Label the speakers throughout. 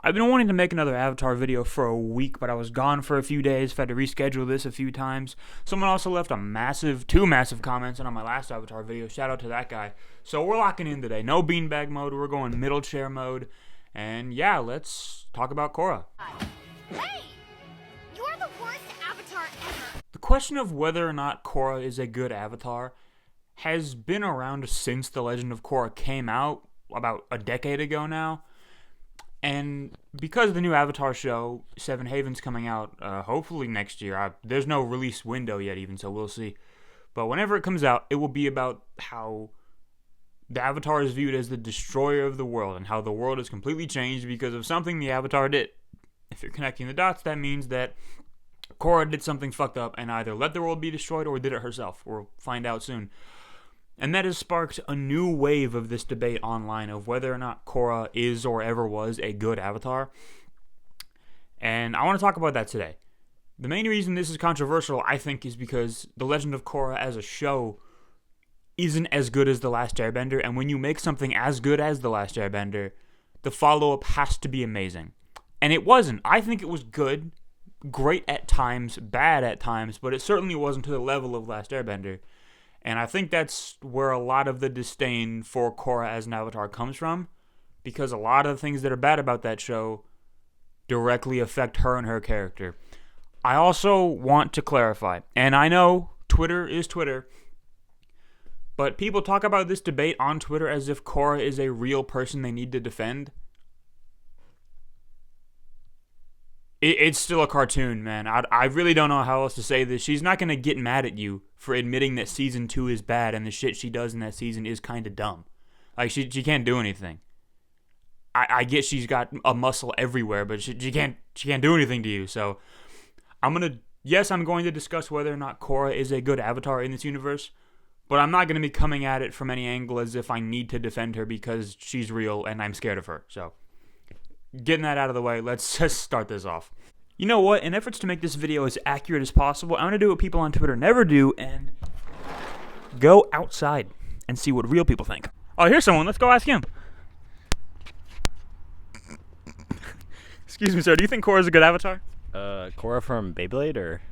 Speaker 1: I've been wanting to make another Avatar video for a week, but I was gone for a few days, had to reschedule this a few times. Someone also left two massive comments on my last Avatar video. Shout out to that guy. So we're locking in today. No beanbag mode, we're going middle chair mode. And yeah, let's talk about Korra.
Speaker 2: Hey! You're the worst Avatar ever!
Speaker 1: The question of whether or not Korra is a good Avatar has been around since The Legend of Korra came out about a decade ago now. And because the new Avatar show, Seven Haven's coming out hopefully next year. There's no release window yet even, so we'll see. But whenever it comes out, it will be about how the Avatar is viewed as the destroyer of the world and how the world is completely changed because of something the Avatar did. If you're connecting the dots, that means that Korra did something fucked up and either let the world be destroyed or did it herself. We'll find out soon. And that has sparked a new wave of this debate online of whether or not Korra is or ever was a good Avatar. And I want to talk about that today. The main reason this is controversial, I think, is because The Legend of Korra as a show isn't as good as The Last Airbender. And when you make something as good as The Last Airbender, the follow-up has to be amazing. And it wasn't. I think it was good, great at times, bad at times, but it certainly wasn't to the level of Last Airbender. And I think that's where a lot of the disdain for Korra as an Avatar comes from, because a lot of the things that are bad about that show directly affect her and her character. I also want to clarify, and I know Twitter is Twitter, but people talk about this debate on Twitter as if Korra is a real person they need to defend. It's still a cartoon, man. I really don't know how else to say this. She's not going to get mad at you for admitting that Season 2 is bad and the shit she does in that season is kind of dumb. Like, she can't do anything. I get she's got a muscle everywhere, but she can't do anything to you. So, I'm going to discuss whether or not Korra is a good Avatar in this universe, but I'm not going to be coming at it from any angle as if I need to defend her because she's real and I'm scared of her. So, getting that out of the way, let's just start this off. You know what? In efforts to make this video as accurate as possible, I'm going to do what people on Twitter never do and go outside and see what real people think. Oh, here's someone. Let's go ask him. Excuse me, sir. Do you think Korra's a good Avatar?
Speaker 3: Korra from Beyblade, or?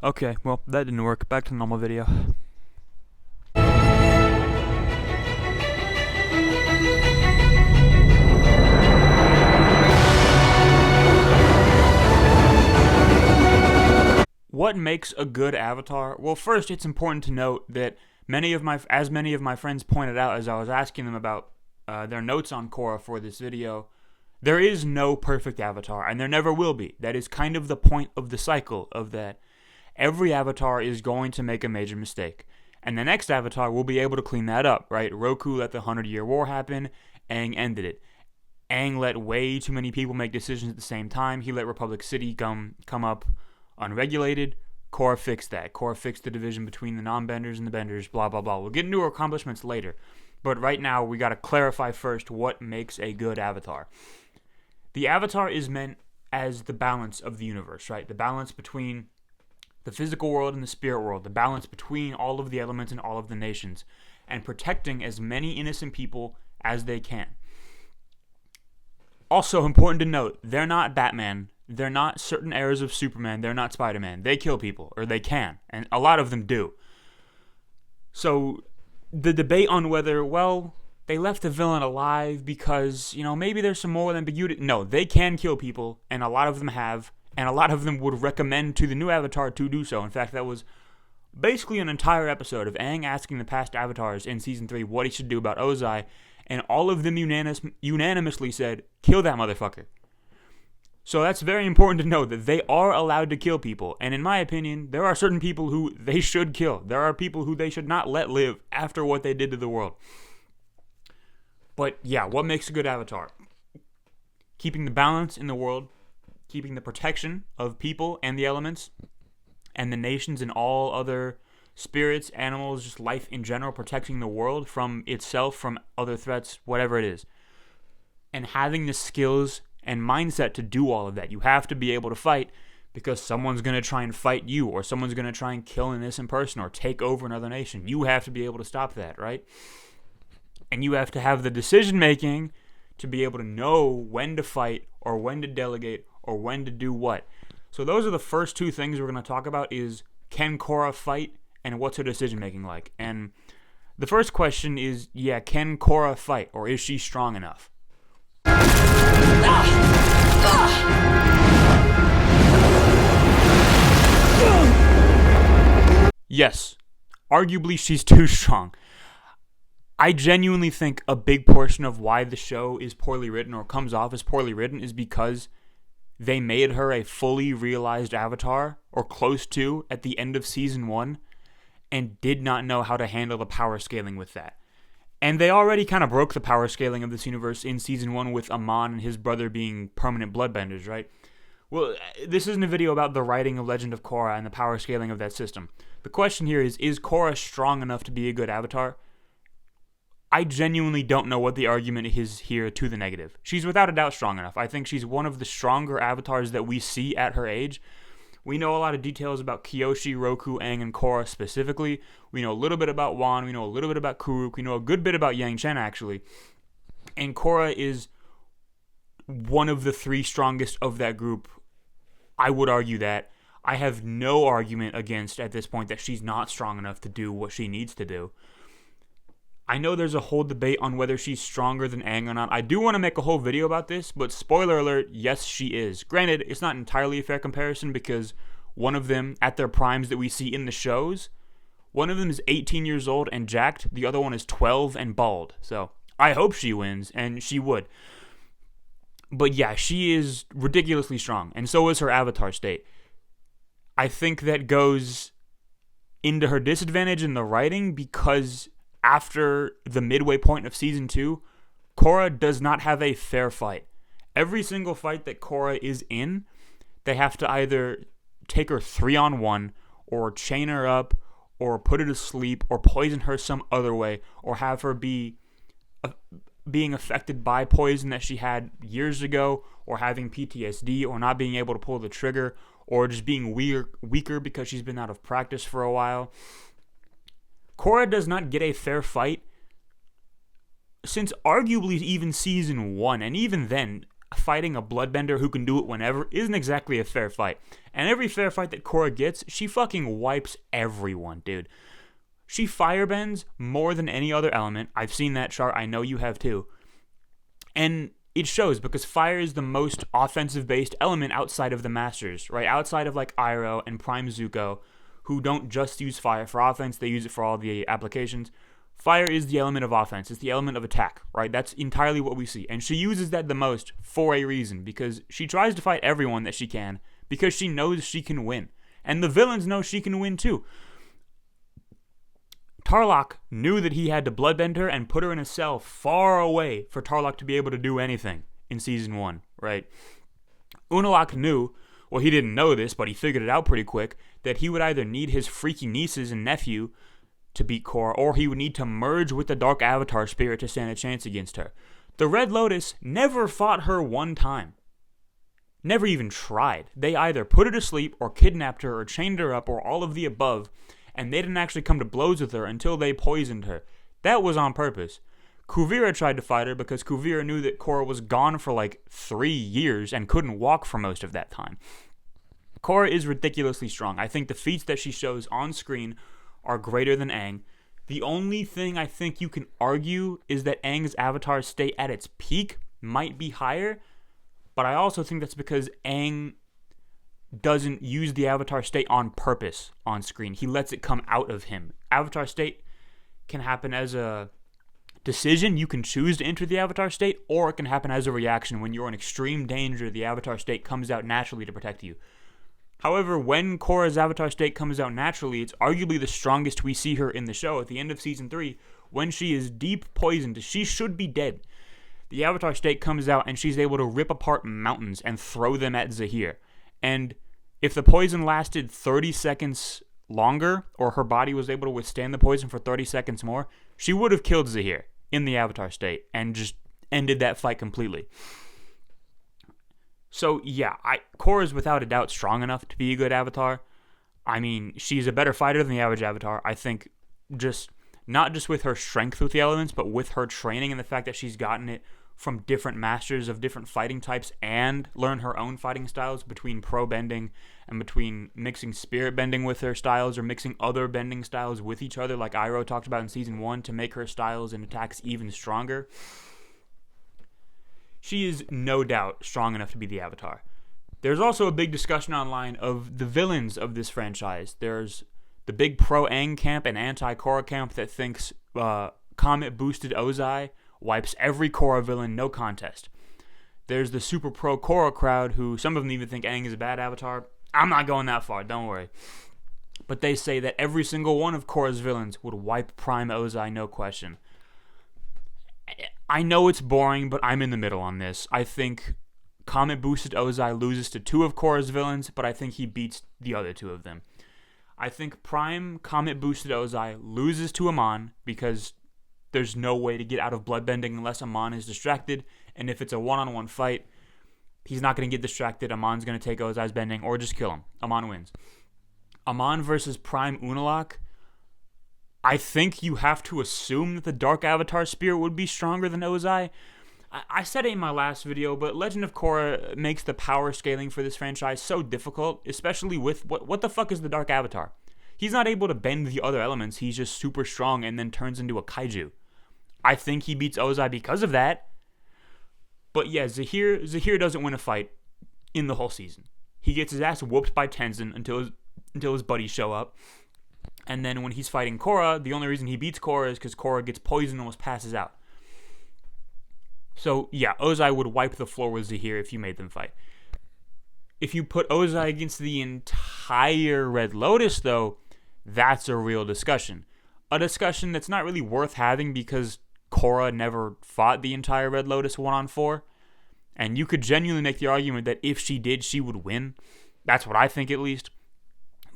Speaker 1: Okay, well, that didn't work. Back to the normal video. What makes a good Avatar? Well, first, it's important to note that many of my friends pointed out as I was asking them about their notes on Korra for this video, there is no perfect Avatar, and there never will be. That is kind of the point of the cycle of that. Every Avatar is going to make a major mistake, and the next Avatar will be able to clean that up, right? Roku let the 100-Year War happen. Aang ended it. Aang let way too many people make decisions at the same time. He let Republic City come up unregulated. Korra fixed that. Korra fixed the division between the non-benders and the benders, blah, blah, blah. We'll get into her accomplishments later. But right now, we got to clarify first what makes a good Avatar. The Avatar is meant as the balance of the universe, right? The balance between the physical world and the spirit world. The balance between all of the elements and all of the nations. And protecting as many innocent people as they can. Also important to note, they're not Batman. They're not certain eras of Superman. They're not Spider-Man. They kill people, or they can, and a lot of them do. So the debate on whether, well, they left the villain alive because, maybe there's some more ambiguity. No, they can kill people, and a lot of them have, and a lot of them would recommend to the new Avatar to do so. In fact, that was basically an entire episode of Aang asking the past Avatars in Season 3 what he should do about Ozai, and all of them unanimously said, kill that motherfucker. So that's very important to know that they are allowed to kill people. And in my opinion, there are certain people who they should kill. There are people who they should not let live after what they did to the world. But yeah, what makes a good Avatar? Keeping the balance in the world, keeping the protection of people and the elements, and the nations and all other spirits, animals, just life in general, protecting the world from itself, from other threats, whatever it is. And having the skills and mindset to do all of that. You have to be able to fight because someone's going to try and fight you, or someone's going to try and kill an innocent person or take over another nation. You have to be able to stop that, right? And you have to have the decision making to be able to know when to fight or when to delegate or when to do what. So those are the first two things we're going to talk about is, can Korra fight and what's her decision making like? And the first question is, can Korra fight, or is she strong enough? Yes, arguably she's too strong. I genuinely think a big portion of why the show is poorly written or comes off as poorly written is because they made her a fully realized avatar, or close to, at the end of season 1, and did not know how to handle the power scaling with that. And they already kind of broke the power scaling of this universe in season 1 with Amon and his brother being permanent bloodbenders, right? Well, this isn't a video about the writing of Legend of Korra and the power scaling of that system. The question here is Korra strong enough to be a good avatar? I genuinely don't know what the argument is here to the negative. She's without a doubt strong enough. I think she's one of the stronger avatars that we see at her age. We know a lot of details about Kyoshi, Roku, Aang, and Korra specifically. We know a little bit about Wan. We know a little bit about Kuruk. We know a good bit about Yang Chen, actually. And Korra is one of the 3 strongest of that group. I would argue that. I have no argument against, at this point, that she's not strong enough to do what she needs to do. I know there's a whole debate on whether she's stronger than Aang or not. I do want to make a whole video about this, but spoiler alert, yes, she is. Granted, it's not entirely a fair comparison because one of them, at their primes that we see in the shows, one of them is 18 years old and jacked, the other one is 12 and bald. So I hope she wins, and she would. But yeah, she is ridiculously strong, and so is her avatar state. I think that goes into her disadvantage in the writing because after the midway point of season 2, Korra does not have a fair fight. Every single fight that Korra is in, they have to either take her 3-on-1, or chain her up, or put her to sleep, or poison her some other way, or have her be being affected by poison that she had years ago, or having PTSD, or not being able to pull the trigger, or just being weaker because she's been out of practice for a while. Korra does not get a fair fight since arguably even season 1, and even then, fighting a bloodbender who can do it whenever isn't exactly a fair fight. And every fair fight that Korra gets, she fucking wipes everyone, dude. She firebends more than any other element. I've seen that chart, I know you have too. And it shows because fire is the most offensive-based element outside of the Masters, right? Outside of like Iroh and Prime Zuko, who don't just use fire for offense, they use it for all the applications. Fire is the element of offense. It's the element of attack, right? That's entirely what we see. And she uses that the most for a reason, because she tries to fight everyone that she can, because she knows she can win. And the villains know she can win too. Tarlok knew that he had to bloodbend her and put her in a cell far away for Tarlok to be able to do anything in season 1, right? Unalaq knew, well, he didn't know this, but he figured it out pretty quick, that he would either need his freaky nieces and nephew to beat Korra, or he would need to merge with the Dark Avatar spirit to stand a chance against her. The Red Lotus never fought her one time. Never even tried. They either put her to sleep, or kidnapped her, or chained her up, or all of the above, and they didn't actually come to blows with her until they poisoned her. That was on purpose. Kuvira tried to fight her because Kuvira knew that Korra was gone for like 3 years and couldn't walk for most of that time. Korra is ridiculously strong. I think the feats that she shows on screen are greater than Aang. The only thing I think you can argue is that Aang's avatar state at its peak might be higher, but I also think that's because Aang doesn't use the avatar state on purpose on screen. He lets it come out of him. Avatar state can happen as a decision. You can choose to enter the avatar state, or it can happen as a reaction. When you're in extreme danger, the avatar state comes out naturally to protect you. However, when Korra's avatar state comes out naturally, it's arguably the strongest we see her in the show. At the end of season 3, when she is deep poisoned, she should be dead. The avatar state comes out and she's able to rip apart mountains and throw them at Zahir. And if the poison lasted 30 seconds longer, or her body was able to withstand the poison for 30 seconds more, she would have killed Zahir in the avatar state and just ended that fight completely. So yeah, Korra is without a doubt strong enough to be a good avatar. I mean, she's a better fighter than the average avatar. I think just not just with her strength with the elements, but with her training and the fact that she's gotten it from different masters of different fighting types and learn her own fighting styles between pro bending and between mixing spirit bending with her styles or mixing other bending styles with each other, like Iroh talked about in Season 1, to make her styles and attacks even stronger. She is no doubt strong enough to be the Avatar. There's also a big discussion online of the villains of this franchise. There's the big pro-Aang camp and anti-Korra camp that thinks Comet-boosted Ozai wipes every Korra villain, no contest. There's the super pro-Korra crowd who, some of them even think Aang is a bad Avatar. I'm not going that far, don't worry. But they say that every single one of Korra's villains would wipe Prime Ozai, no question. I know it's boring, but I'm in the middle on this. I think Comet-boosted Ozai loses to 2 of Korra's villains, but I think he beats the other 2 of them. I think Prime Comet-boosted Ozai loses to Amon because there's no way to get out of bloodbending unless Amon is distracted, and if it's a one-on-one fight, he's not going to get distracted. Amon's going to take Ozai's bending or just kill him. Amon wins. Amon versus Prime Unalaq, I think you have to assume that the Dark Avatar Spirit would be stronger than Ozai. I said it in my last video, but Legend of Korra makes the power scaling for this franchise so difficult, especially with what the fuck is the Dark Avatar? He's not able to bend the other elements. He's just super strong and then turns into a kaiju. I think he beats Ozai because of that. But yeah, Zahir doesn't win a fight in the whole season. He gets his ass whooped by Tenzin until his buddies show up. And then when he's fighting Korra, the only reason he beats Korra is because Korra gets poisoned and almost passes out. So yeah, Ozai would wipe the floor with Zahir if you made them fight. If you put Ozai against the entire Red Lotus, though, that's a real discussion. A discussion that's not really worth having because Korra never fought the entire Red Lotus 1-on-4. And you could genuinely make the argument that if she did, she would win. That's what I think, at least.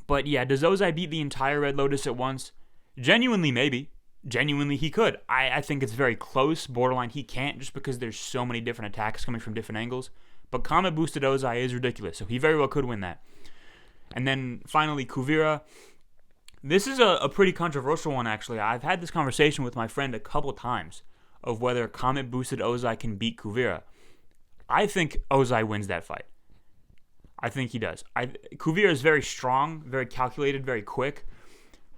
Speaker 1: But yeah, does Ozai beat the entire Red Lotus at once? Genuinely, maybe. Genuinely, he could. I think it's very close. Borderline, he can't just because there's so many different attacks coming from different angles. But Comet-boosted Ozai is ridiculous, so he very well could win that. And then, finally, Kuvira. This is a pretty controversial one, actually. I've had this conversation with my friend a couple times of whether Comet-boosted Ozai can beat Kuvira. I think Ozai wins that fight. I think he does. Kuvira is very strong, very calculated, very quick.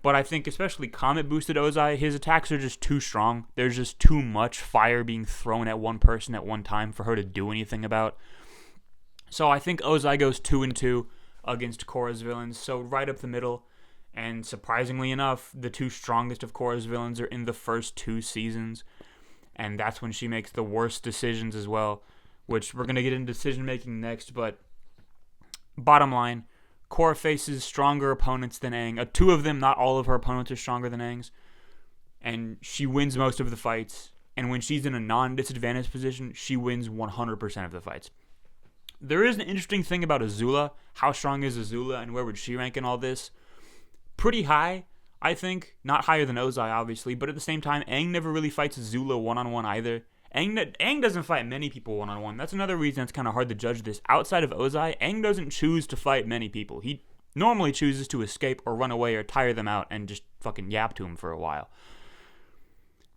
Speaker 1: But I think especially Comet-boosted Ozai, his attacks are just too strong. There's just too much fire being thrown at one person at one time for her to do anything about. So I think Ozai goes 2-2 against Korra's villains. So right up the middle. And surprisingly enough, the 2 strongest of Korra's villains are in the first 2 seasons. And that's when she makes the worst decisions as well. Which we're going to get into decision making next. But bottom line, Korra faces stronger opponents than Aang. 2 of them, not all of her opponents are stronger than Aang's. And she wins most of the fights. And when she's in a non-disadvantaged position, she wins 100% of the fights. There is an interesting thing about Azula. How strong is Azula and where would she rank in all this? Pretty high, I think. Not higher than Ozai, obviously. But at the same time, Aang never really fights Azula one-on-one either. Aang doesn't fight many people one-on-one. That's another reason it's kind of hard to judge this. Outside of Ozai, Aang doesn't choose to fight many people. He normally chooses to escape or run away or tire them out and just fucking yap to him for a while.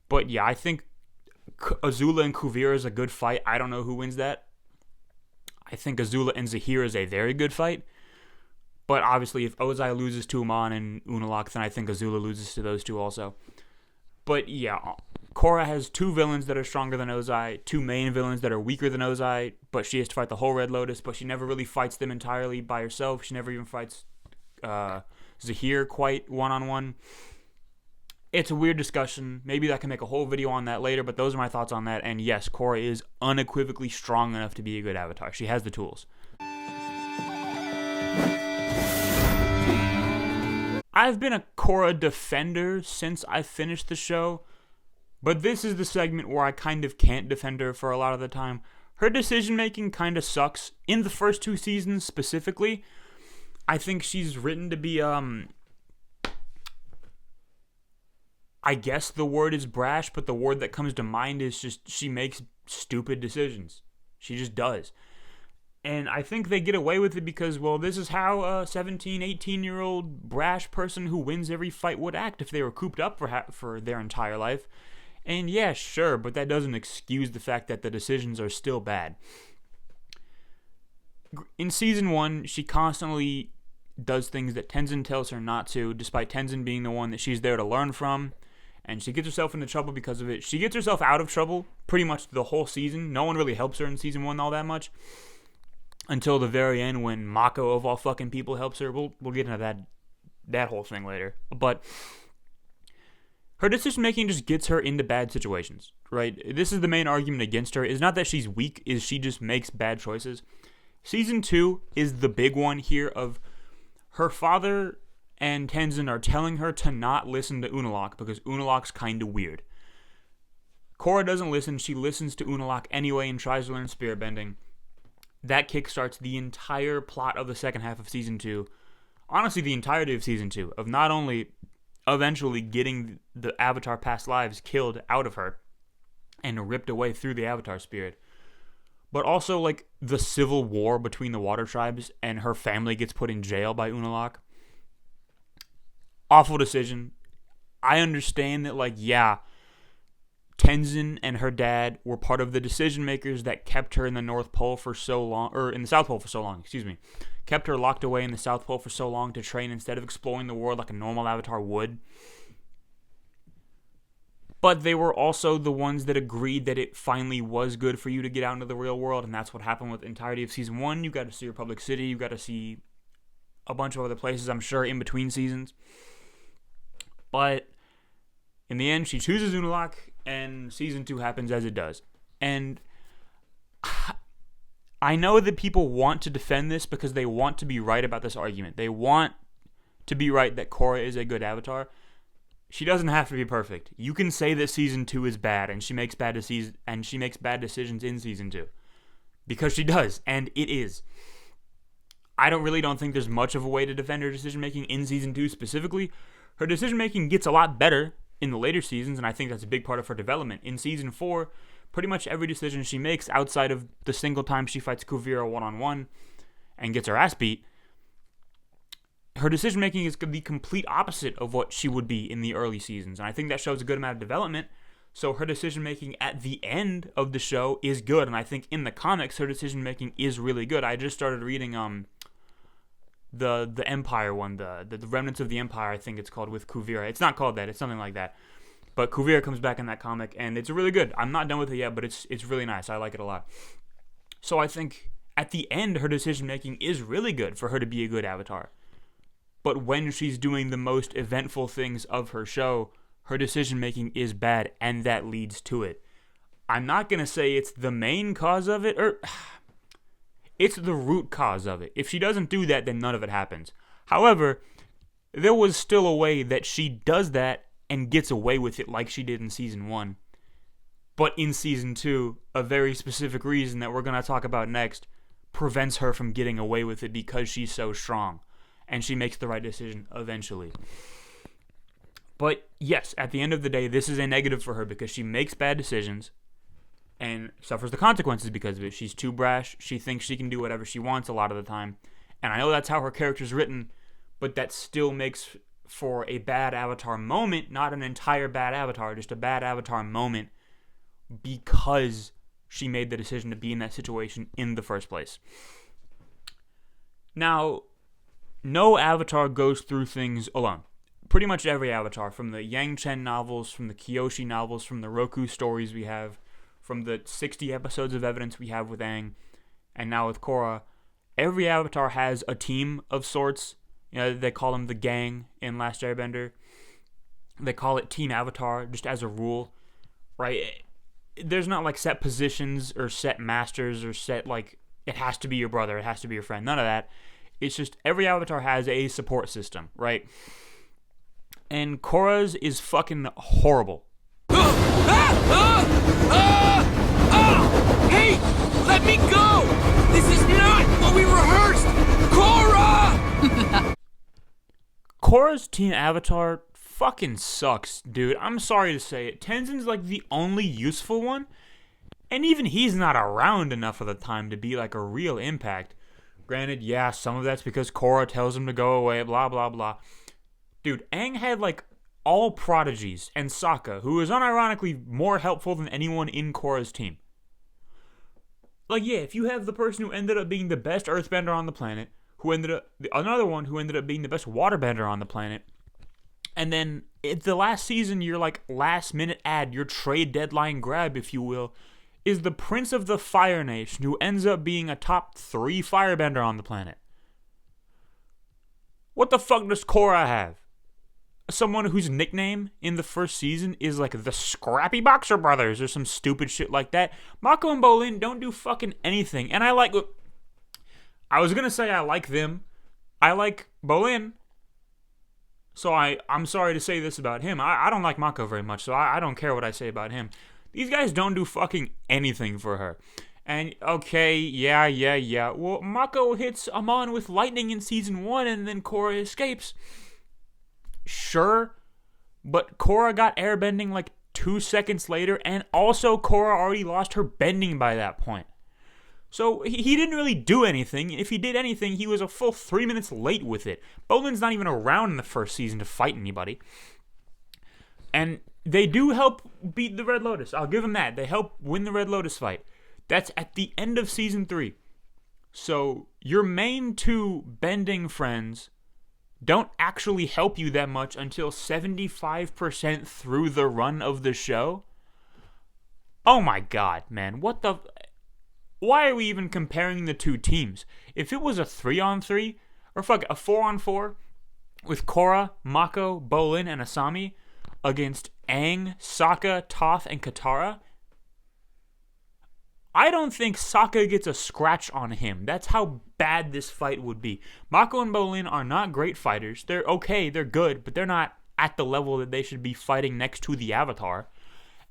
Speaker 1: But yeah, I think Azula and Kuvira is a good fight. I don't know who wins that. I think Azula and Zahir is a very good fight. But obviously, if Ozai loses to Amon and Unalaq, then I think Azula loses to those 2 also. But yeah, Korra has 2 villains that are stronger than Ozai, 2 main villains that are weaker than Ozai, but she has to fight the whole Red Lotus, but she never really fights them entirely by herself. She never even fights Zahir quite one-on-one. It's a weird discussion. Maybe I can make a whole video on that later, but those are my thoughts on that. And yes, Korra is unequivocally strong enough to be a good Avatar. She has the tools. I've been a Korra defender since I finished the show, but this is the segment where I kind of can't defend her for a lot of the time. Her decision-making kind of sucks. In the first 2 seasons specifically, I think she's written to be, I guess the word is brash, but the word that comes to mind is just she makes stupid decisions. She just does. And I think they get away with it because, well, this is how a 17, 18-year-old brash person who wins every fight would act if they were cooped up for their entire life. And yeah, sure, but that doesn't excuse the fact that the decisions are still bad. In season 1, she constantly does things that Tenzin tells her not to, despite Tenzin being the one that she's there to learn from. And she gets herself into trouble because of it. She gets herself out of trouble pretty much the whole season. No one really helps her in season 1 all that much. Until the very end when Mako of all fucking people helps her. We'll get into that whole thing later. But her decision making just gets her into bad situations, right? This is the main argument against her. It's not that she's weak, is she just makes bad choices. Season 2 is the big one here of her father and Tenzin are telling her to not listen to Unalaq because Unalaq's kind of weird. Korra doesn't listen. She listens to Unalaq anyway and tries to learn spirit bending. That kickstarts the entire plot of the second half of Season 2. Honestly, the entirety of Season 2. Of not only eventually getting the Avatar past lives killed out of her and ripped away through the Avatar spirit, but also like the civil war between the water tribes and her family gets put in jail by Unalaq. Awful decision. I understand that, like, yeah, Tenzin and her dad were part of the decision makers that kept her in the North Pole for so long, or in the South Pole for so long, kept her locked away in the South Pole for so long to train instead of exploring the world like a normal Avatar would. But they were also the ones that agreed that it finally was good for you to get out into the real world, and that's what happened with the entirety of Season 1. You got to see Republic City, you got to see a bunch of other places, I'm sure, in between seasons. But in the end, she chooses Unalaq, and Season 2 happens as it does. And I know that people want to defend this because they want to be right about this argument. They want to be right that Korra is a good Avatar. She doesn't have to be perfect. You can say that Season 2 is bad, and she makes bad decisions in Season 2. Because she does, and it is. I don't think there's much of a way to defend her decision-making in Season 2 specifically. Her decision-making gets a lot better in the later seasons, and I think that's a big part of her development. In Season 4, pretty much every decision she makes, outside of the single time she fights Kuvira one-on-one and gets her ass beat, her decision-making is the complete opposite of what she would be in the early seasons, and I think that shows a good amount of development. So her decision-making at the end of the show is good, and I think in the comics, her decision-making is really good. I just started reading the Empire one, the Remnants of the Empire, I think it's called, with Kuvira. It's not called that, it's something like that. But Kuvira comes back in that comic, and it's really good. I'm not done with it yet, but it's really nice. I like it a lot. So I think at the end, her decision-making is really good for her to be a good Avatar. But when she's doing the most eventful things of her show, her decision-making is bad, and that leads to it. I'm not going to say it's the main cause of it, or it's the root cause of it. If she doesn't do that, then none of it happens. However, there was still a way that she does that and gets away with it like she did in Season 1. But in Season 2, a very specific reason that we're going to talk about next prevents her from getting away with it because she's so strong. And she makes the right decision eventually. But yes, at the end of the day, this is a negative for her because she makes bad decisions and suffers the consequences because of it. She's too brash. She thinks she can do whatever she wants a lot of the time. And I know that's how her character's written, but that still makes for a bad Avatar moment, not an entire bad Avatar, just a bad Avatar moment because she made the decision to be in that situation in the first place. Now, no Avatar goes through things alone. Pretty much every Avatar, from the Yang Chen novels, from the Kyoshi novels, from the Roku stories we have, from the 60 episodes of evidence we have with Aang, and now with Korra, every Avatar has a team of sorts. You know, they call them the gang in Last Airbender. They call it Team Avatar, just as a rule, right? There's not like set positions or set masters or set like, it has to be your brother, it has to be your friend, none of that. It's just every Avatar has a support system, right? And Korra's is fucking horrible.
Speaker 4: Hey! Let me go! This is not what we rehearsed! Korra!
Speaker 1: Korra's Team Avatar fucking sucks, dude. I'm sorry to say it. Tenzin's like the only useful one, and even he's not around enough of the time to be like a real impact. Granted, yeah, some of that's because Korra tells him to go away, blah, blah, blah. Dude, Aang had like all prodigies, and Sokka, who is unironically more helpful than anyone in Korra's team. Like, yeah, if you have the person who ended up being the best earthbender on the planet, another one who ended up being the best waterbender on the planet, and then it's the last season, your like last minute ad, your trade deadline grab, if you will, is the Prince of the Fire Nation, who ends up being a top 3 firebender on the planet. What the fuck does Korra have? Someone whose nickname in the first season is like the Scrappy Boxer Brothers or some stupid shit like that. Mako and Bolin don't do fucking anything. And I was gonna say I like them. I like Bolin. So I'm sorry to say this about him. I don't like Mako very much, so I don't care what I say about him. These guys don't do fucking anything for her. And, okay, yeah. Well, Mako hits Amon with lightning in season 1 and then Korra escapes. Sure, but Korra got airbending like 2 seconds later, and also Korra already lost her bending by that point. So he didn't really do anything. If he did anything, he was a full 3 minutes late with it. Bolin's not even around in the first season to fight anybody. And they do help beat the Red Lotus. I'll give them that. They help win the Red Lotus fight. That's at the end of season 3. So your main 2 bending friends don't actually help you that much until 75% through the run of the show. Oh my god, man. Why are we even comparing the 2 teams? If it was a 3-on-3, or fuck, a 4-on-4, with Korra, Mako, Bolin, and Asami against Aang, Sokka, Toph, and Katara, I don't think Sokka gets a scratch on him. That's how bad this fight would be. Mako and Bolin are not great fighters. They're okay, they're good, but they're not at the level that they should be fighting next to the Avatar.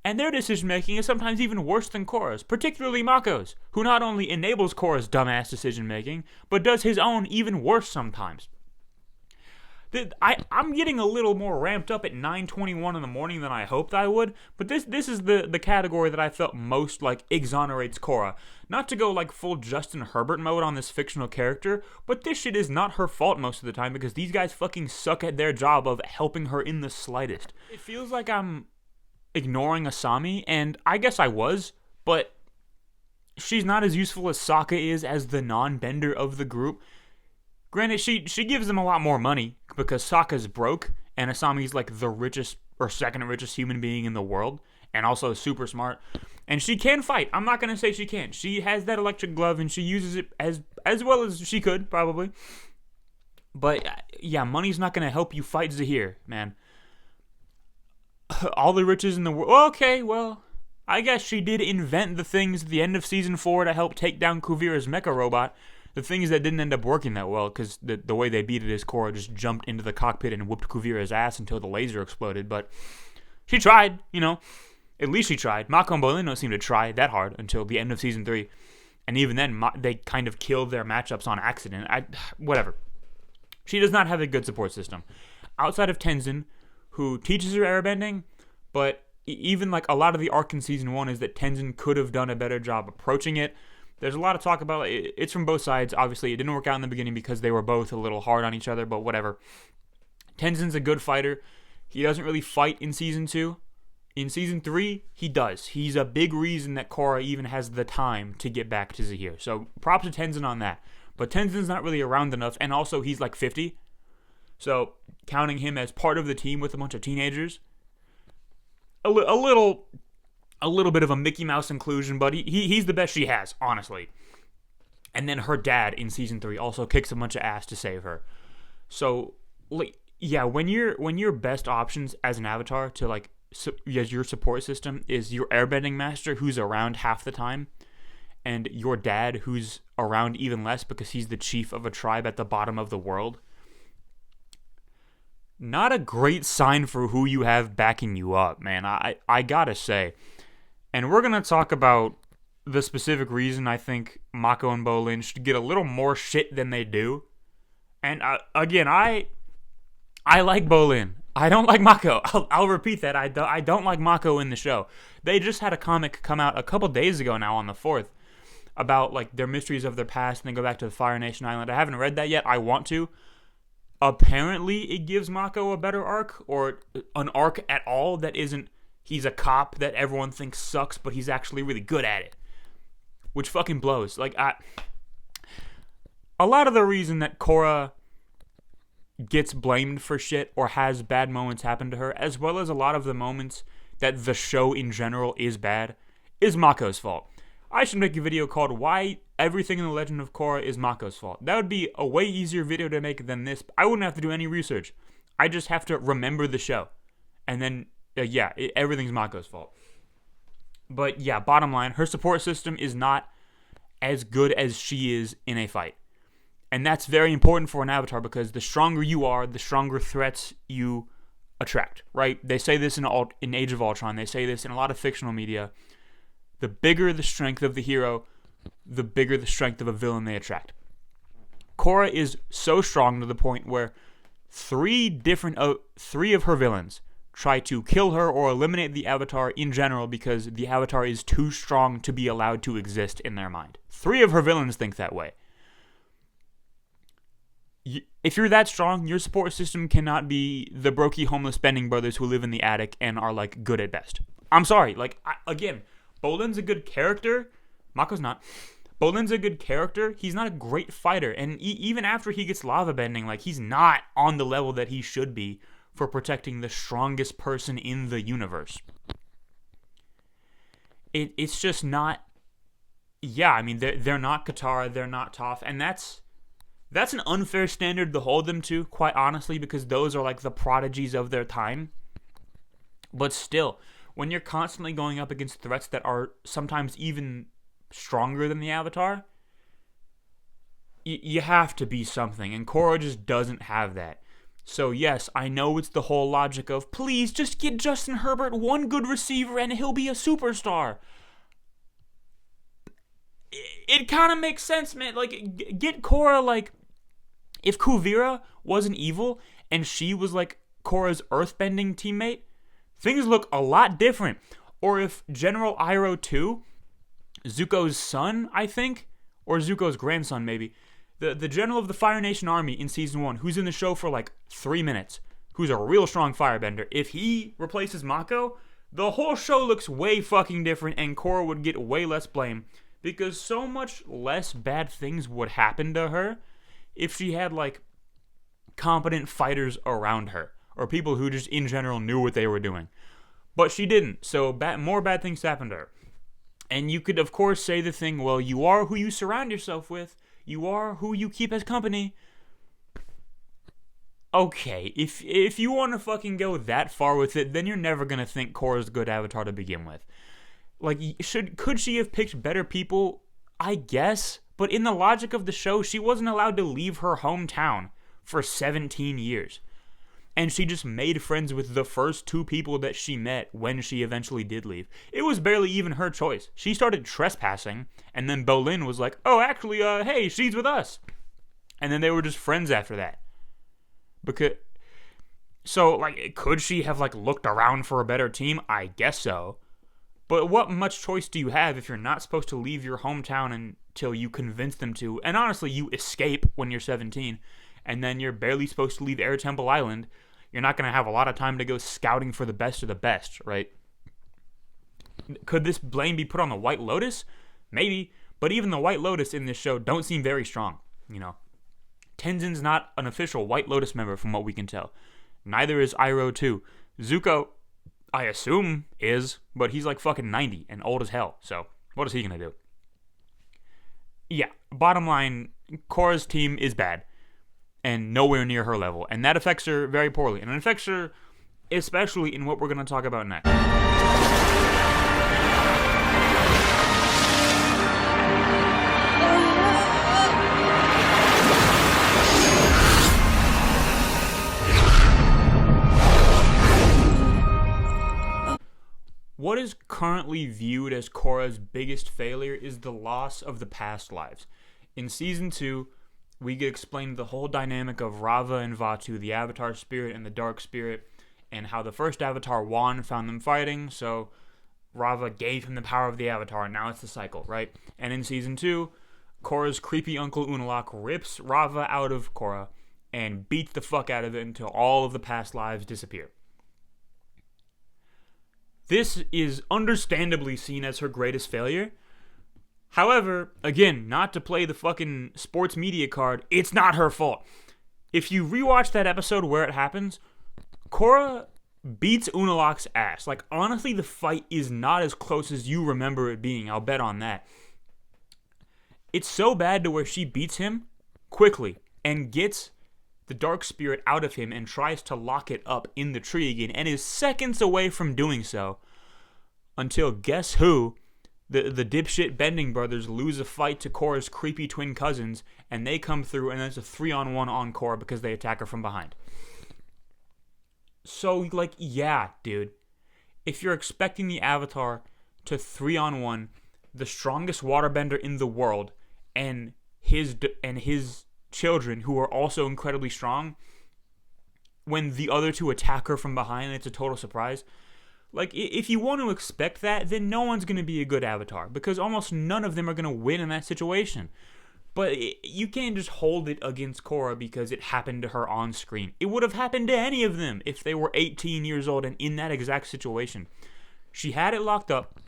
Speaker 1: And their decision-making is sometimes even worse than Korra's, particularly Mako's, who not only enables Korra's dumbass decision-making, but does his own even worse sometimes. I'm getting a little more ramped up at 9:21 in the morning than I hoped I would, but this is the category that I felt most like exonerates Korra. Not to go like full Justin Herbert mode on this fictional character, but this shit is not her fault most of the time because these guys fucking suck at their job of helping her in the slightest. It feels like I'm ignoring Asami, and I guess I was, but she's not as useful as Sokka is as the non-bender of the group. Granted, she gives them a lot more money because Sokka's broke and Asami's like the richest or second richest human being in the world and also super smart. And she can fight. I'm not going to say she can't. She has that electric glove and she uses it as well as she could, probably. But yeah, money's not going to help you fight Zahir, man. All the riches in the world. Okay, well, I guess she did invent the things at the end of season 4 to help take down Kuvira's mecha robot. The things that didn't end up working that well, because the way they beat it is Korra just jumped into the cockpit and whooped Kuvira's ass until the laser exploded. But she tried, you know. At least she tried. Mako and Bolin don't seem to try that hard until the end of season 3. And even then, they kind of killed their matchups on accident. Whatever. She does not have a good support system. Outside of Tenzin, who teaches her airbending, but even like a lot of the arc in season 1 is that Tenzin could have done a better job approaching it. There's a lot of talk about it. It's from both sides. Obviously, it didn't work out in the beginning because they were both a little hard on each other, but whatever. Tenzin's a good fighter. He doesn't really fight in season 2. In season 3, he does. He's a big reason that Korra even has the time to get back to Zahir. So props to Tenzin on that. But Tenzin's not really around enough, and also he's like 50. So counting him as part of the team with a bunch of teenagers, a little bit of a Mickey Mouse inclusion, but he's the best she has, honestly. And then her dad in season 3 also kicks a bunch of ass to save her. So, like, yeah, when your best options as an avatar to like as your support system is your airbending master who's around half the time, and your dad who's around even less because he's the chief of a tribe at the bottom of the world. Not a great sign for who you have backing you up, man. I gotta say. And we're going to talk about the specific reason I think Mako and Bolin should get a little more shit than they do. And again, I like Bolin. I don't like Mako. I'll repeat that. I don't like Mako in the show. They just had a comic come out a couple days ago now on the 4th about like their mysteries of their past and they go back to the Fire Nation Island. I haven't read that yet. I want to. apparently it gives Mako a better arc, or an arc at all that isn't he's a cop that everyone thinks sucks, but he's actually really good at it. Which fucking blows. Like, a lot of the reason that Korra gets blamed for shit or has bad moments happen to her, as well as a lot of the moments that the show in general is bad, is Mako's fault. I should make a video called Why Everything in the Legend of Korra is Mako's Fault. That would be a way easier video to make than this. I wouldn't have to do any research. I just have to remember the show. And then, everything's Mako's fault. But yeah, bottom line, her support system is not as good as she is in a fight. And that's very important for an avatar, because the stronger you are, the stronger threats you attract, right? They say this in Age of Ultron. They say this in a lot of fictional media. The bigger the strength of the hero, the bigger the strength of a villain they attract. Korra is so strong to the point where three of her villains try to kill her or eliminate the Avatar in general because the Avatar is too strong to be allowed to exist in their mind. 3 of her villains think that way. If you're that strong, your support system cannot be the brokey homeless bending brothers who live in the attic and are, like, good at best. I'm sorry. Like, again, Bolin's a good character. Mako's not. Bolin's a good character. He's not a great fighter. And even after he gets lava bending, like, he's not on the level that he should be for protecting the strongest person in the universe. It's just not... Yeah, I mean, they're not Katara. They're not Toph. And that's an unfair standard to hold them to, quite honestly, because those are, like, the prodigies of their time. But still, when you're constantly going up against threats that are sometimes even stronger than the Avatar, you have to be something, and Korra just doesn't have that. So yes, I know it's the whole logic of, please, just get Justin Herbert one good receiver and he'll be a superstar. It kind of makes sense, man. Like, get Korra, like, if Kuvira wasn't evil and she was, like, Korra's earthbending teammate, things look a lot different. Or if General Iroh 2, Zuko's son, I think, or Zuko's grandson, maybe, the general of the Fire Nation Army in Season 1, who's in the show for, like, 3 minutes, who's a real strong firebender, if he replaces Mako, the whole show looks way fucking different, and Korra would get way less blame, because so much less bad things would happen to her if she had, like, competent fighters around her, or people who just in general knew what they were doing. But she didn't, so more bad things happened to her. And you could, of course, say the thing, well, you are who you surround yourself with, you are who you keep as company. Okay, if you want to fucking go that far with it, then you're never going to think Korra's a good Avatar to begin with. Like, could she have picked better people? I guess. But in the logic of the show, she wasn't allowed to leave her hometown for 17 years. And she just made friends with the first 2 people that she met when she eventually did leave. It was barely even her choice. She started trespassing, and then Bolin was like, oh, actually, hey, she's with us. And then they were just friends after that. So, like, could she have, like, looked around for a better team? I guess so. But what much choice do you have if you're not supposed to leave your hometown until you convince them to? And honestly, you escape when you're 17, and then you're barely supposed to leave Air Temple Island. You're not going to have a lot of time to go scouting for the best of the best, right? Could this blame be put on the White Lotus? Maybe, but even the White Lotus in this show don't seem very strong, you know. Tenzin's not an official White Lotus member from what we can tell. Neither is Iroh 2. Zuko, I assume, is, but he's like fucking 90 and old as hell, so what is he going to do? Yeah, bottom line, Korra's team is bad. And nowhere near her level. And that affects her very poorly. And it affects her especially in what we're going to talk about next. What is currently viewed as Korra's biggest failure is the loss of the past lives. In Season 2, we get explained the whole dynamic of Rava and Vatu, the Avatar spirit and the Dark Spirit, and how the first Avatar, Wan, found them fighting, so Rava gave him the power of the Avatar, and now it's the cycle, right? And in Season 2, Korra's creepy uncle Unalaq rips Rava out of Korra, and beats the fuck out of it until all of the past lives disappear. This is understandably seen as her greatest failure. However, again, not to play the fucking sports media card, it's not her fault. If you rewatch that episode where it happens, Korra beats Unalaq's ass. Like, honestly, the fight is not as close as you remember it being. I'll bet on that. It's so bad to where she beats him quickly and gets the dark spirit out of him and tries to lock it up in the tree again and is seconds away from doing so until guess who? The dipshit Bending brothers lose a fight to Korra's creepy twin cousins and they come through and it's a 3-on-1 on Korra because they attack her from behind. So, like, yeah, dude. If you're expecting the Avatar to 3-on-1 the strongest waterbender in the world and his children, who are also incredibly strong, when the other two attack her from behind, it's a total surprise. Like, if you want to expect that, then no one's going to be a good Avatar, because almost none of them are going to win in that situation. But you can't just hold it against Korra because it happened to her on screen. It would have happened to any of them if they were 18 years old and in that exact situation. She had it locked up.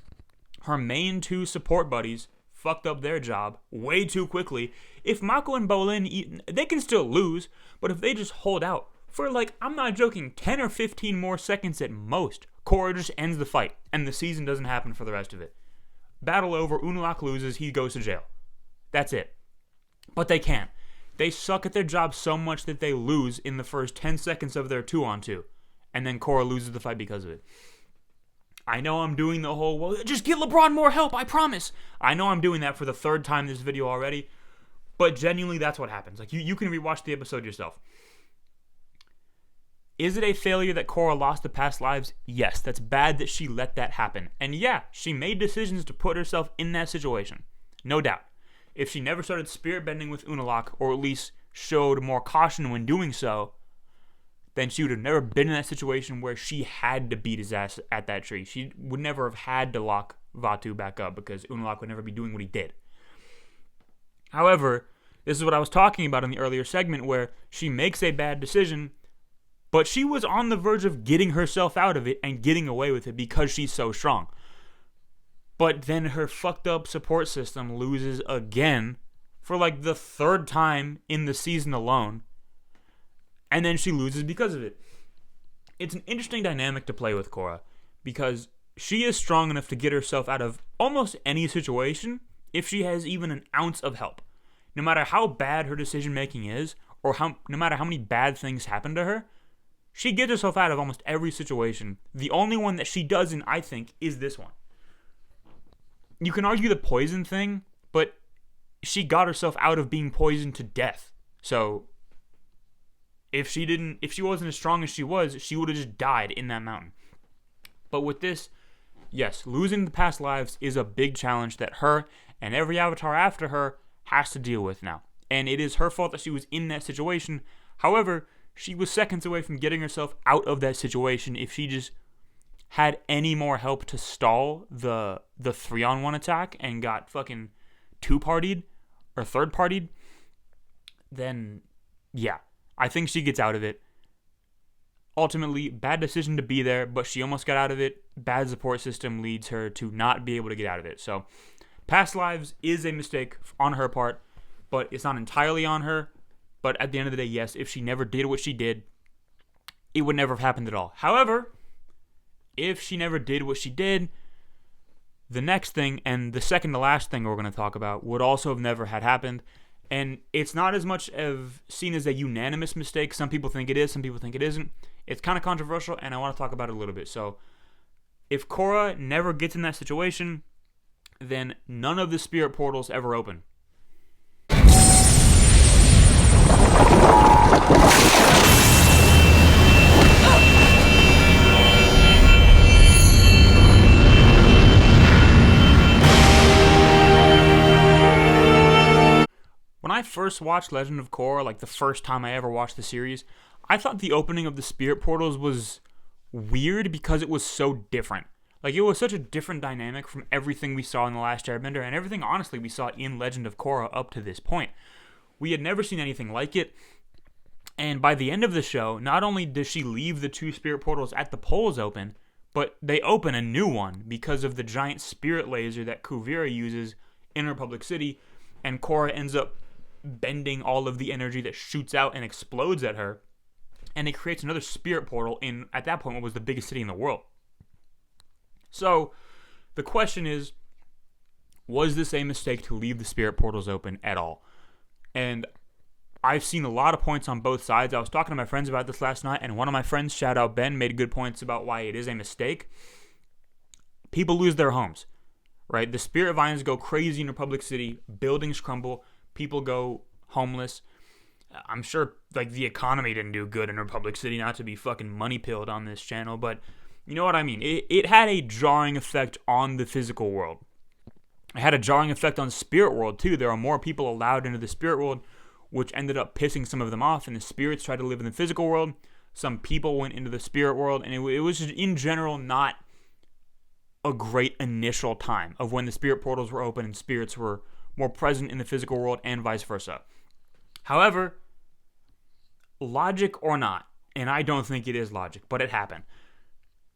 Speaker 1: Her main two support buddies fucked up their job way too quickly. If Mako and Bolin, they can still lose, but if they just hold out for, like, I'm not joking, 10 or 15 more seconds at most, Korra just ends the fight, and the season doesn't happen for the rest of it. Battle over, Unalaq loses, he goes to jail. That's it. But they can't. They suck at their job so much that they lose in the first 10 seconds of their 2-on-2, and then Korra loses the fight because of it. I know I'm doing the whole, well, just get LeBron more help, I promise. I know I'm doing that for the third time in this video already, but genuinely that's what happens. Like, you can rewatch the episode yourself. Is it a failure that Korra lost the past lives? Yes, that's bad that she let that happen. And yeah, she made decisions to put herself in that situation. No doubt. If she never started spirit bending with Unalaq, or at least showed more caution when doing so, then she would have never been in that situation where she had to beat his ass at that tree. She would never have had to lock Vaatu back up because Unalaq would never be doing what he did. However, this is what I was talking about in the earlier segment where she makes a bad decision, but she was on the verge of getting herself out of it and getting away with it because she's so strong. But then her fucked up support system loses again for like the third time in the season alone. And then she loses because of it. It's an interesting dynamic to play with Korra because she is strong enough to get herself out of almost any situation if she has even an ounce of help. No matter how bad her decision making is, or no matter how many bad things happen to her, she gets herself out of almost every situation. The only one that she doesn't, I think, is this one. You can argue the poison thing, but she got herself out of being poisoned to death. So if she wasn't as strong as she was, she would have just died in that mountain. But with this, yes, losing the past lives is a big challenge that her and every Avatar after her has to deal with now. And it is her fault that she was in that situation. However, she was seconds away from getting herself out of that situation if she just had any more help to stall the 3-on-1 attack and got fucking 2-partied or 3rd-partied. Then, yeah, I think she gets out of it. Ultimately, bad decision to be there, but she almost got out of it. Bad support system leads her to not be able to get out of it. So, past lives is a mistake on her part, but it's not entirely on her. But at the end of the day, yes, if she never did what she did, it would never have happened at all. However, if she never did what she did, the next thing, and the second to last thing we're going to talk about, would also have never had happened. And it's not as much of seen as a unanimous mistake. Some people think it is, some people think it isn't. It's kind of controversial, and I want to talk about it a little bit. So, if Korra never gets in that situation, then none of the spirit portals ever open. When I first watched Legend of Korra, like the first time I ever watched the series, I thought the opening of the spirit portals was weird because it was so different. Like, it was such a different dynamic from everything we saw in The Last Airbender and everything, honestly, we saw in Legend of Korra up to this point. We had never seen anything like it. And by the end of the show, not only does she leave the 2 spirit portals at the poles open, but they open a new one because of the giant spirit laser that Kuvira uses in Republic City, and Korra ends up bending all of the energy that shoots out and explodes at her, and it creates another spirit portal in, at that point, what was the biggest city in the world. So, the question is, was this a mistake to leave the spirit portals open at all? And I've seen a lot of points on both sides. I was talking to my friends about this last night, and one of my friends, shout out Ben, made good points about why it is a mistake. People lose their homes, right? The spirit vines go crazy in Republic City, buildings crumble, people go homeless. I'm sure like the economy didn't do good in Republic City, not to be fucking money pilled on this channel, but you know what I mean. It had a jarring effect on the physical world. It had a jarring effect on spirit world too. There are more people allowed into the spirit world, which ended up pissing some of them off, and the spirits tried to live in the physical world. Some people went into the spirit world, and it was just, in general, not a great initial time of when the spirit portals were open and spirits were more present in the physical world and vice versa. However, logic or not, and I don't think it is logic, but it happened.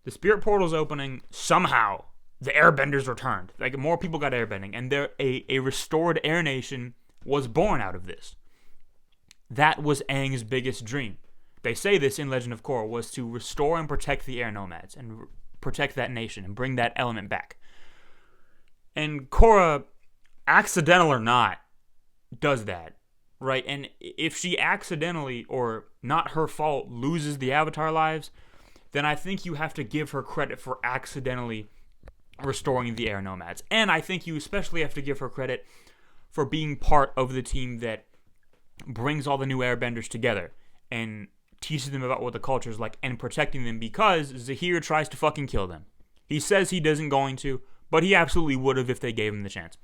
Speaker 1: The spirit portals opening, somehow, the airbenders returned. Like, more people got airbending, and a restored air nation was born out of this. That was Aang's biggest dream. They say this in Legend of Korra, was to restore and protect the air nomads and protect that nation and bring that element back. And Korra, accidental or not, does that, right? And if she accidentally, or not her fault, loses the Avatar lives, then I think you have to give her credit for accidentally restoring the air nomads. And I think you especially have to give her credit for being part of the team that brings all the new airbenders together and teaches them about what the culture is like and protecting them, because Zahir tries to fucking kill them. He says he doesn't going to, but he absolutely would have if they gave him the chance.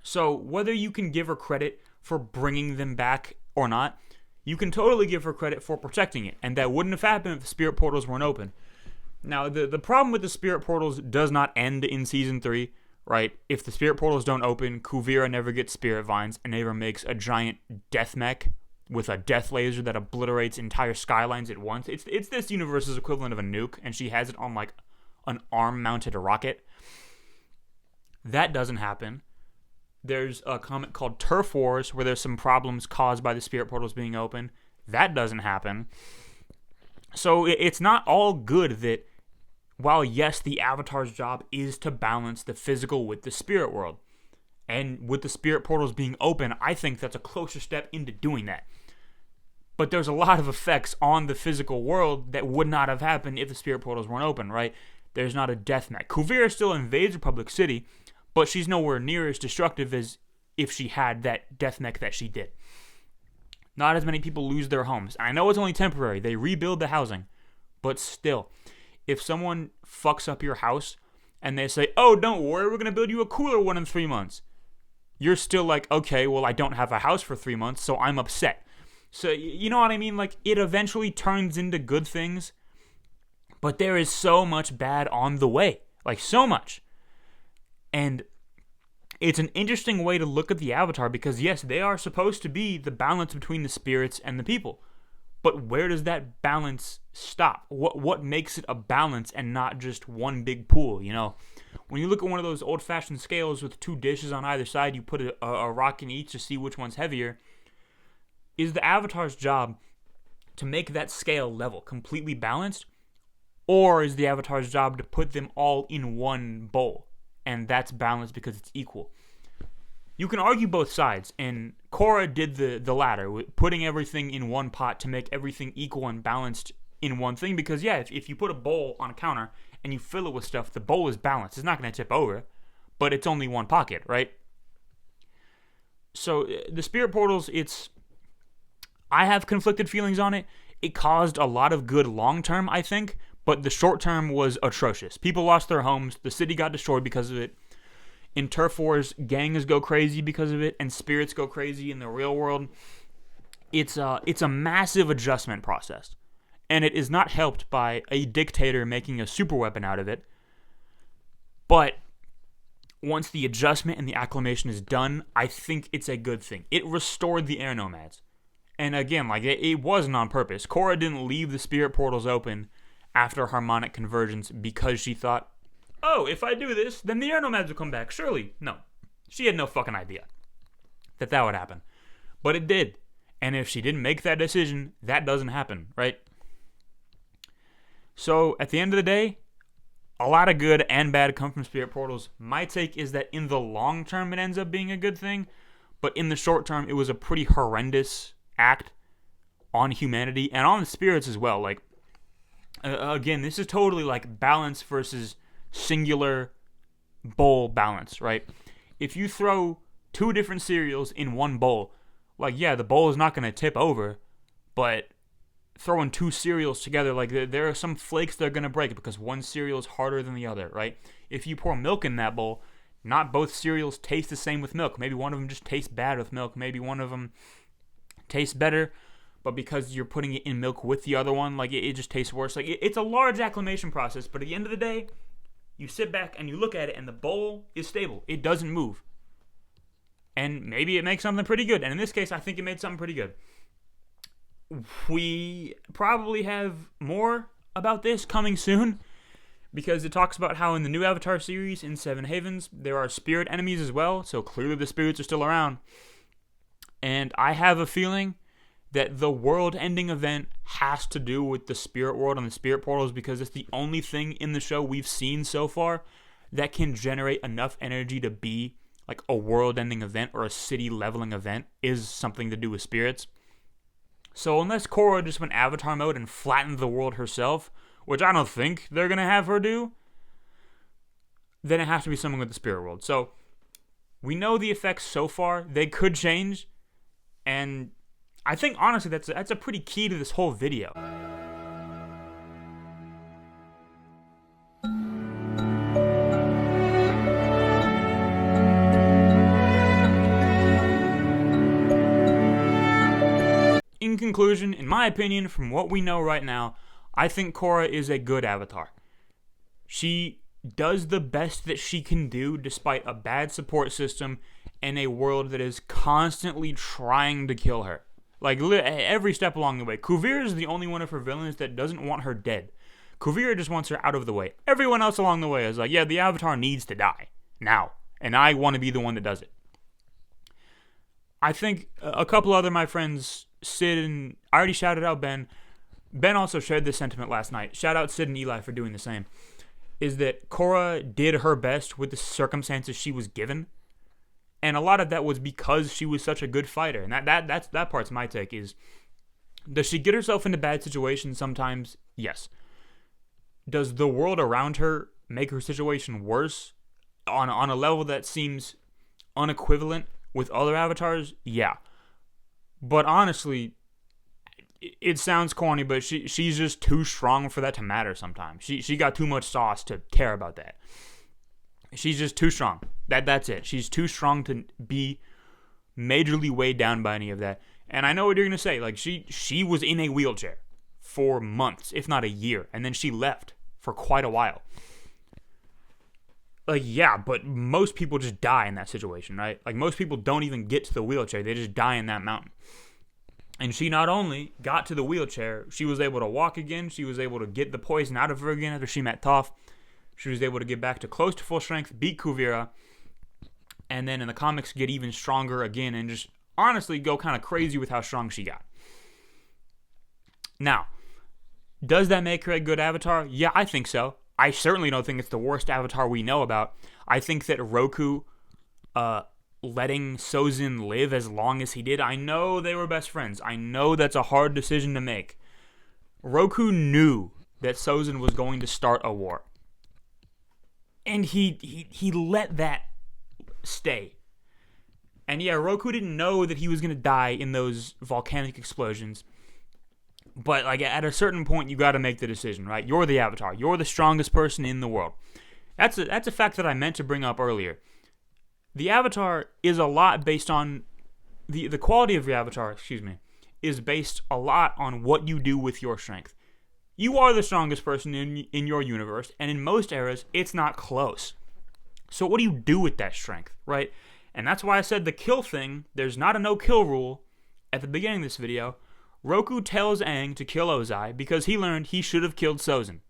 Speaker 1: So whether you can give her credit for bringing them back or not, you can totally give her credit for protecting it, and that wouldn't have happened if the spirit portals weren't open. Now, the problem with the spirit portals does not end in Season 3, right? If the spirit portals don't open, Kuvira never gets spirit vines and never makes a giant death mech with a death laser that obliterates entire skylines at once. It's this universe's equivalent of a nuke, and she has it on like an arm-mounted rocket. That doesn't happen. There's a comic called Turf Wars where there's some problems caused by the spirit portals being open. That doesn't happen. So it's not all good that, while yes, the Avatar's job is to balance the physical with the spirit world, and with the spirit portals being open, I think that's a closer step into doing that. But there's a lot of effects on the physical world that would not have happened if the spirit portals weren't open, right? There's not a death mech. Kuvira still invades Republic City, but she's nowhere near as destructive as if she had that death mech that she did. Not as many people lose their homes. I know it's only temporary. They rebuild the housing. But still, if someone fucks up your house and they say, oh, don't worry, we're going to build you a cooler one in 3 months, you're still like, okay, well, I don't have a house for 3 months, so I'm upset. So, you know what I mean? Like, it eventually turns into good things, but there is so much bad on the way. Like, so much. And it's an interesting way to look at the Avatar, because yes, they are supposed to be the balance between the spirits and the people. But where does that balance stop? What makes it a balance and not just one big pool, you know? When you look at one of those old-fashioned scales with 2 dishes on either side, you put a rock in each to see which one's heavier. Is the Avatar's job to make that scale level, completely balanced? Or is the Avatar's job to put them all in one bowl, and that's balanced because it's equal? You can argue both sides, and Korra did the latter, putting everything in one pot to make everything equal and balanced in one thing, because yeah, if you put a bowl on a counter and you fill it with stuff, the bowl is balanced. It's not going to tip over, but it's only one pocket, right? So the spirit portals, I have conflicted feelings on it. It caused a lot of good long-term, I think, but the short-term was atrocious. People lost their homes. The city got destroyed because of it. In Turf Wars, gangs go crazy because of it, and spirits go crazy in the real world. It's a massive adjustment process, and it is not helped by a dictator making a super weapon out of it. But once the adjustment and the acclimation is done, I think it's a good thing. It restored the air nomads. And again, like, it wasn't on purpose. Korra didn't leave the spirit portals open after harmonic convergence because she thought, oh, if I do this, then the air nomads will come back. Surely. No. She had no fucking idea that would happen. But it did. And if she didn't make that decision, that doesn't happen, right? So, at the end of the day, a lot of good and bad come from spirit portals. My take is that in the long term, it ends up being a good thing. But in the short term, it was a pretty horrendous act on humanity and on the spirits as well. Like, again, this is totally like balance versus singular bowl balance, right? If you throw 2 different cereals in one bowl, like, yeah, the bowl is not going to tip over, but throwing 2 cereals together, like, there are some flakes that are going to break because one cereal is harder than the other, right? If you pour milk in that bowl, not both cereals taste the same with milk. Maybe one of them just tastes bad with milk. Maybe one of them tastes better, but because you're putting it in milk with the other one, like, it just tastes worse. Like, it's a large acclimation process, but at the end of the day, you sit back and you look at it, and the bowl is stable. It doesn't move. And maybe it makes something pretty good. And in this case, I think it made something pretty good. We probably have more about this coming soon, because it talks about how in the new Avatar series in Seven Havens, there are spirit enemies as well, so clearly the spirits are still around. And I have a feeling that the world-ending event has to do with the spirit world and the spirit portals, because it's the only thing in the show we've seen so far that can generate enough energy to be like a world-ending event or a city-leveling event, is something to do with spirits. So unless Korra just went Avatar mode and flattened the world herself, which I don't think they're going to have her do, then it has to be something with the spirit world. So we know the effects so far. They could change, and I think, honestly, that's a pretty key to this whole video. In conclusion, in my opinion, from what we know right now, I think Korra is a good Avatar. She does the best that she can do despite a bad support system and a world that is constantly trying to kill her. Like, every step along the way. Kuvira is the only one of her villains that doesn't want her dead. Kuvira just wants her out of the way. Everyone else along the way is like, yeah, the Avatar needs to die. Now. And I want to be the one that does it. I think a couple other my friends, Sid and... I already shouted out Ben. Ben also shared this sentiment last night. Shout out Sid and Eli for doing the same. Is that Korra did her best with the circumstances she was given. And a lot of that was because she was such a good fighter. And that part's my take is, does she get herself into bad situations sometimes? Yes. Does the world around her make her situation worse on a level that seems unequivalent with other avatars? Yeah. But honestly, it sounds corny, but she's just too strong for that to matter sometimes. She got too much sauce to care about that. She's just too strong. That's it. She's too strong to be majorly weighed down by any of that. And I know what you're going to say. Like, she was in a wheelchair for months, if not a year. And then she left for quite a while. Like, yeah, but most people just die in that situation, right? Like, most people don't even get to the wheelchair. They just die in that mountain. And she not only got to the wheelchair, she was able to walk again. She was able to get the poison out of her again after she met Toph. She was able to get back to close to full strength, beat Kuvira, and then in the comics get even stronger again and just honestly go kind of crazy with how strong she got. Now, does that make her a good Avatar? Yeah, I think so. I certainly don't think it's the worst Avatar we know about. I think that Roku letting Sozin live as long as he did, I know they were best friends. I know that's a hard decision to make. Roku knew that Sozin was going to start a war. And he let that stay. And yeah, Roku didn't know that he was going to die in those volcanic explosions. But like at a certain point, you got to make the decision, right? You're the Avatar. You're the strongest person in the world. That's a fact that I meant to bring up earlier. The Avatar is a lot based on the quality of your Avatar. Is based a lot on what you do with your strength. You are the strongest person in your universe, and in most eras, it's not close. So what do you do with that strength, right? And that's why I said the kill thing, there's not a no-kill rule at the beginning of this video, Roku tells Aang to kill Ozai because he learned he should have killed Sozin.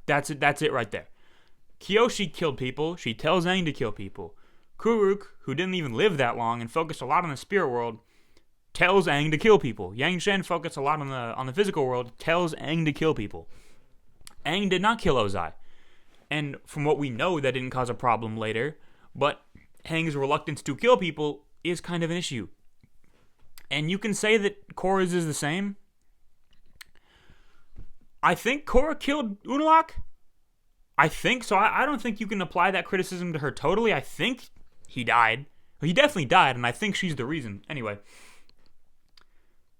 Speaker 1: That's it right there. Kyoshi killed people. She tells Aang to kill people. Kuruk, who didn't even live that long and focused a lot on the spirit world, tells Aang to kill people. Yang Shen focused a lot on the physical world, tells Aang to kill people. Aang did not kill Ozai. And from what we know, that didn't cause a problem later, but Aang's reluctance to kill people is kind of an issue. And you can say that Korra's is the same. I think Korra killed Unalaq. I think so. I don't think you can apply that criticism to her totally. I think he died. He definitely died, and I think she's the reason. Anyway,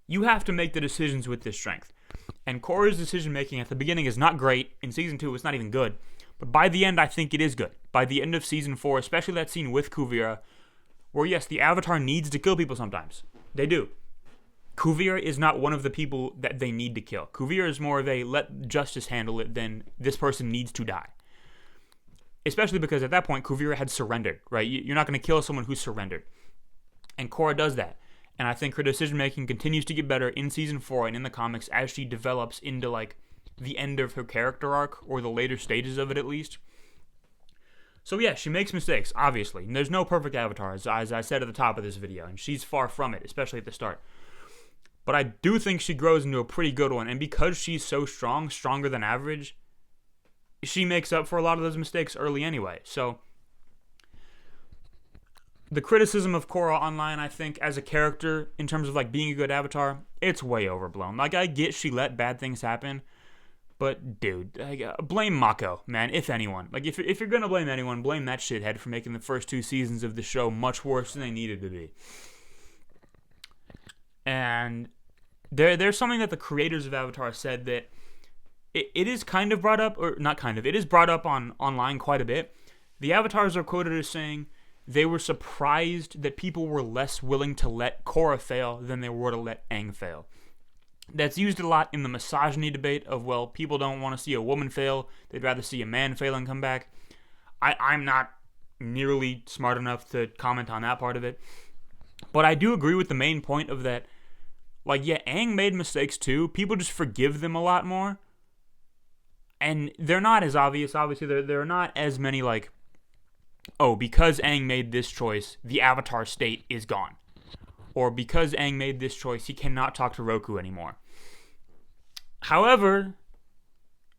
Speaker 1: you have to make the decisions with this strength. And Korra's decision-making at the beginning is not great. In Season 2, it's not even good. But by the end, I think it is good. By the end of Season 4, especially that scene with Kuvira, where yes, the Avatar needs to kill people sometimes. They do. Kuvira is not one of the people that they need to kill. Kuvira is more of a let justice handle it than this person needs to die. Especially because at that point, Kuvira had surrendered, right? You're not going to kill someone who's surrendered. And Korra does that. And I think her decision-making continues to get better in Season 4 and in the comics as she develops into, like, the end of her character arc, or the later stages of it at least. So yeah, she makes mistakes, obviously. And there's no perfect Avatar, as I said at the top of this video, and she's far from it, especially at the start. But I do think she grows into a pretty good one, and because she's so strong, stronger than average, she makes up for a lot of those mistakes early anyway. So the criticism of Korra online, I think, as a character, in terms of like being a good Avatar, it's way overblown. Like, I get she let bad things happen, but dude, blame Mako, man, if anyone. Like, if you're gonna blame anyone, blame that shithead for making the first 2 seasons of the show much worse than they needed to be. And there's something that the creators of Avatar said that it is kind of brought up, or not kind of, it is brought up online quite a bit. The Avatars are quoted as saying they were surprised that people were less willing to let Korra fail than they were to let Aang fail. That's used a lot in the misogyny debate of, well, people don't want to see a woman fail, they'd rather see a man fail and come back. I'm not nearly smart enough to comment on that part of it. But I do agree with the main point of that. Like, yeah, Aang made mistakes too. People just forgive them a lot more. And they're not as obvious. Obviously, there are not as many, like, oh, because Aang made this choice, the Avatar state is gone. Or because Aang made this choice, he cannot talk to Roku anymore. However,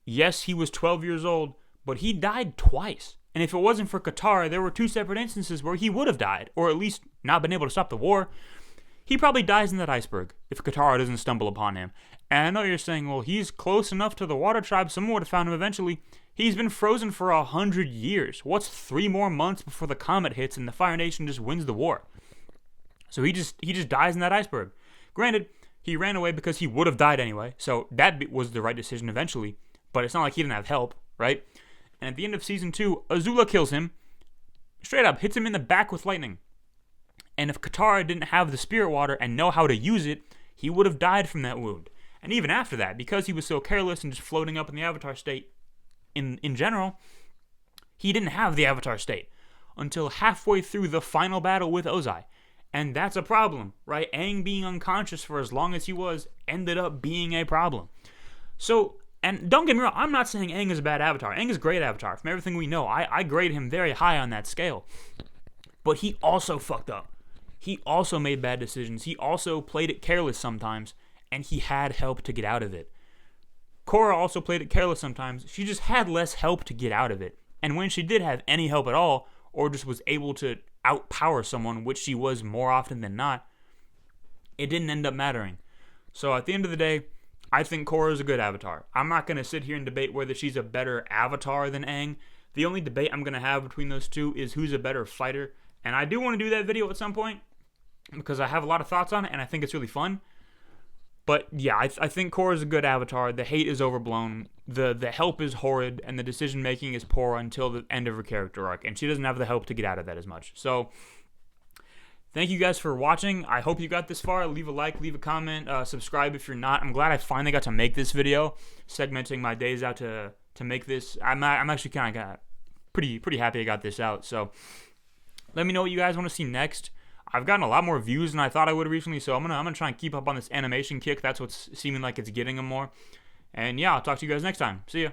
Speaker 1: yes, he was 12 years old, but he died twice. And if it wasn't for Katara, there were 2 separate instances where he would have died, or at least not been able to stop the war. He probably dies in that iceberg if Katara doesn't stumble upon him. And I know you're saying, well, he's close enough to the water tribe, someone would have found him eventually. He's been frozen for 100 years. What's 3 more months before the comet hits and the Fire Nation just wins the war? So he just dies in that iceberg. Granted, he ran away because he would have died anyway, so that was the right decision eventually. But it's not like he didn't have help, right? And at the end of Season 2, Azula kills him. Straight up, hits him in the back with lightning. And if Katara didn't have the spirit water and know how to use it, he would have died from that wound. And even after that, because he was so careless and just floating up in the Avatar state in general, he didn't have the Avatar state until halfway through the final battle with Ozai. And that's a problem, right? Aang being unconscious for as long as he was ended up being a problem. So, and don't get me wrong, I'm not saying Aang is a bad Avatar. Aang is a great Avatar. From everything we know, I grade him very high on that scale. But he also fucked up. He also made bad decisions. He also played it careless sometimes, and he had help to get out of it. Korra also played it careless sometimes. She just had less help to get out of it. And when she did have any help at all, or just was able to outpower someone, which she was more often than not, it didn't end up mattering. So at the end of the day, I think Korra is a good Avatar. I'm not going to sit here and debate whether she's a better Avatar than Aang. The only debate I'm going to have between those two is who's a better fighter. And I do want to do that video at some point, because I have a lot of thoughts on it, and I think it's really fun. But yeah, I think Korra is a good Avatar. The hate is overblown. The help is horrid, and the decision making is poor until the end of her character arc, and she doesn't have the help to get out of that as much. So, thank you guys for watching. I hope you got this far. Leave a like, leave a comment, subscribe if you're not. I'm glad I finally got to make this video, segmenting my days out to make this. I'm actually kind of pretty happy I got this out. So, let me know what you guys want to see next. I've gotten a lot more views than I thought I would recently, so I'm gonna try and keep up on this animation kick. That's what's seeming like it's getting them more. And yeah, I'll talk to you guys next time. See ya.